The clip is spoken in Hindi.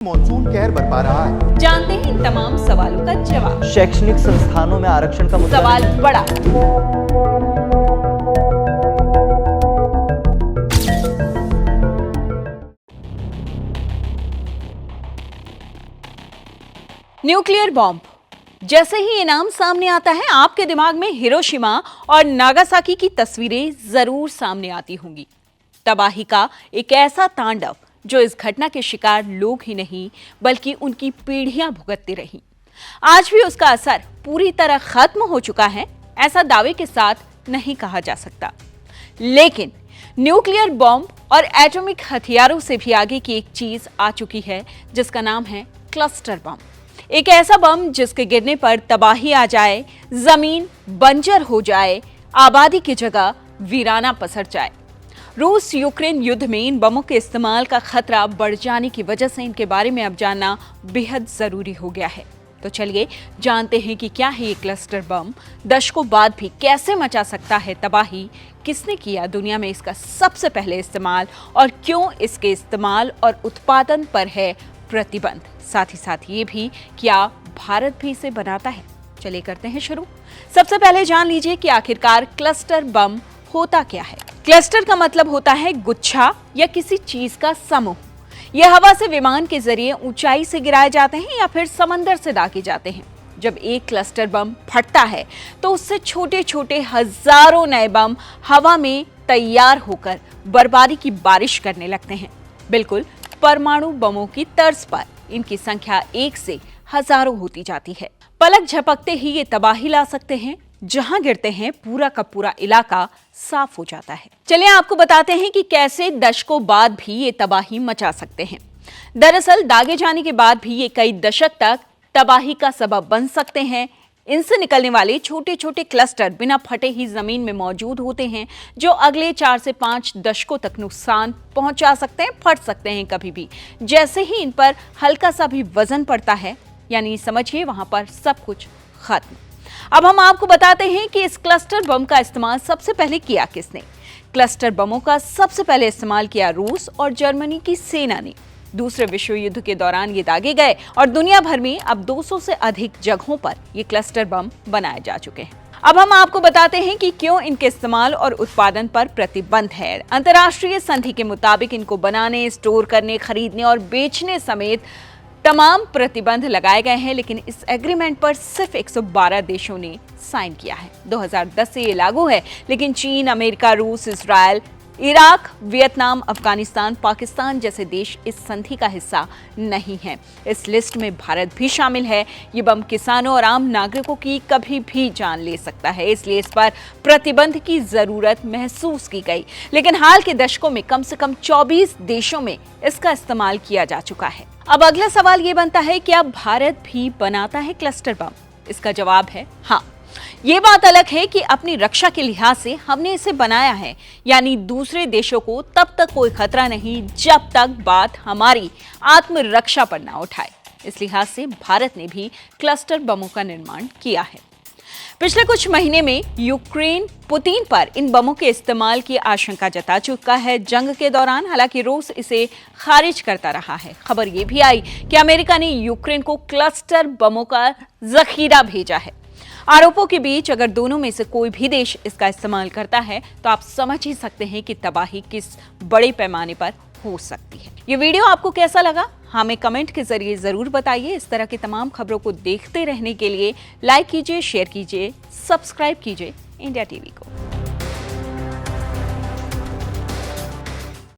मॉनसून कहर बरपा रहा है। जानते हैं इन तमाम सवालों का जवाब। शैक्षणिक संस्थानों में आरक्षण का मुद्दा सवाल बड़ा। न्यूक्लियर बॉम्ब, जैसे ही ये नाम सामने आता है आपके दिमाग में हिरोशिमा और नागासाकी की तस्वीरें जरूर सामने आती होंगी। तबाही का एक ऐसा तांडव जो इस घटना के शिकार लोग ही नहीं बल्कि उनकी पीढ़ियां भुगतती रहीं। आज भी उसका असर पूरी तरह खत्म हो चुका है ऐसा दावे के साथ नहीं कहा जा सकता, लेकिन न्यूक्लियर बॉम्ब और एटॉमिक हथियारों से भी आगे की एक चीज आ चुकी है जिसका नाम है क्लस्टर बम। एक ऐसा बम जिसके गिरने पर तबाही आ जाए, जमीन बंजर हो जाए, आबादी की जगह वीराना पसर जाए। रूस यूक्रेन युद्ध में इन बमों के इस्तेमाल का खतरा बढ़ जाने की वजह से इनके बारे में अब जानना बेहद जरूरी हो गया है। तो चलिए जानते हैं कि क्या है ये क्लस्टर बम, दशकों बाद भी कैसे मचा सकता है तबाही, किसने किया दुनिया में इसका सबसे पहले इस्तेमाल और क्यों इसके इस्तेमाल और उत्पादन पर है प्रतिबंध। साथ ही साथ ये भी क्या भारत भी इसे बनाता है। चलिए करते हैं शुरू। सबसे पहले जान लीजिए कि आखिरकार क्लस्टर बम होता क्या है। क्लस्टर का मतलब होता है गुच्छा या किसी चीज का समूह। यह हवा से विमान के जरिए ऊंचाई से गिराए जाते हैं या फिर समंदर से दागे जाते हैं। जब एक क्लस्टर बम फटता है तो उससे छोटे छोटे हजारों नए बम हवा में तैयार होकर बर्बादी की बारिश करने लगते हैं। बिल्कुल परमाणु बमों की तर्ज पर इनकी संख्या 1 से हजारों होती जाती है। पलक झपकते ही ये तबाही ला सकते हैं। जहां गिरते हैं पूरा का पूरा इलाका साफ हो जाता है। चलिए आपको बताते हैं कि कैसे दशकों बाद भी ये तबाही मचा सकते हैं। दरअसल दागे जाने के बाद भी ये कई दशक तक तबाही का सबब बन सकते हैं। इनसे निकलने वाले छोटे छोटे क्लस्टर बिना फटे ही जमीन में मौजूद होते हैं, जो अगले 4 से 5 दशकों तक नुकसान पहुंचा सकते हैं, फट सकते हैं कभी भी। जैसे ही इन पर हल्का सा भी वजन पड़ता है, यानी समझिए वहां पर सब कुछ खत्म। अब हम आपको बताते हैं कि इस क्लस्टर बम का इस्तेमाल सबसे पहले किया किसने। क्लस्टर बमों का सबसे पहले इस्तेमाल किया रूस और जर्मनी की सेना ने। दूसरे विश्व युद्ध के दौरान ये दागे गए और दुनिया भर में अब 200 से अधिक जगहों पर ये क्लस्टर बम बनाए जा चुके हैं। अब हम आपको बताते हैं कि क्यों इनके इस्तेमाल और उत्पादन पर प्रतिबंध है। अंतर्राष्ट्रीय संधि के मुताबिक इनको बनाने, स्टोर करने, खरीदने और बेचने समेत तमाम प्रतिबंध लगाए गए हैं, लेकिन इस एग्रीमेंट पर सिर्फ 112 देशों ने साइन किया है। 2010 से ये लागू है, लेकिन चीन, अमेरिका, रूस, Israel, Iraq, Vietnam, Afghanistan, Pakistan जैसे देश इस संधि का हिस्सा नहीं हैं। इस लिस्ट में भारत भी शामिल है। ये बम किसानों और आम नागरिकों की कभी भी जान ले सकता है, इसलिए इस पर प्रतिबंध की जरूरत महसूस की गई। लेकिन हाल के दशकों में कम से कम 24 देशों में इसका इस्तेमाल किया जा चुका है। अब अगला सवाल ये बनता है, क्या भारत भी बनाता है क्लस्टर बम? इसका जवाब है हाँ। ये बात अलग है कि अपनी रक्षा के लिहाज से हमने इसे बनाया है, यानी दूसरे देशों को तब तक कोई खतरा नहीं जब तक बात हमारी आत्मरक्षा पर ना उठाए। इस लिहाज से भारत ने भी क्लस्टर बमों का निर्माण किया है। पिछले कुछ महीने में यूक्रेन पुतिन पर इन बमों के इस्तेमाल की आशंका जता चुका है जंग के दौरान। हालांकि रूस इसे खारिज करता रहा है। खबर ये भी आई कि अमेरिका ने यूक्रेन को क्लस्टर बमों का जखीरा भेजा है। आरोपों के बीच अगर दोनों में से कोई भी देश इसका इस्तेमाल करता है तो आप समझ ही सकते हैं कि तबाही किस बड़े पैमाने पर हो सकती है। ये वीडियो आपको कैसा लगा हमें कमेंट के जरिए जरूर बताइए। इस तरह की तमाम खबरों को देखते रहने के लिए लाइक कीजिए, शेयर कीजिए, सब्सक्राइब कीजिए इंडिया टीवी को।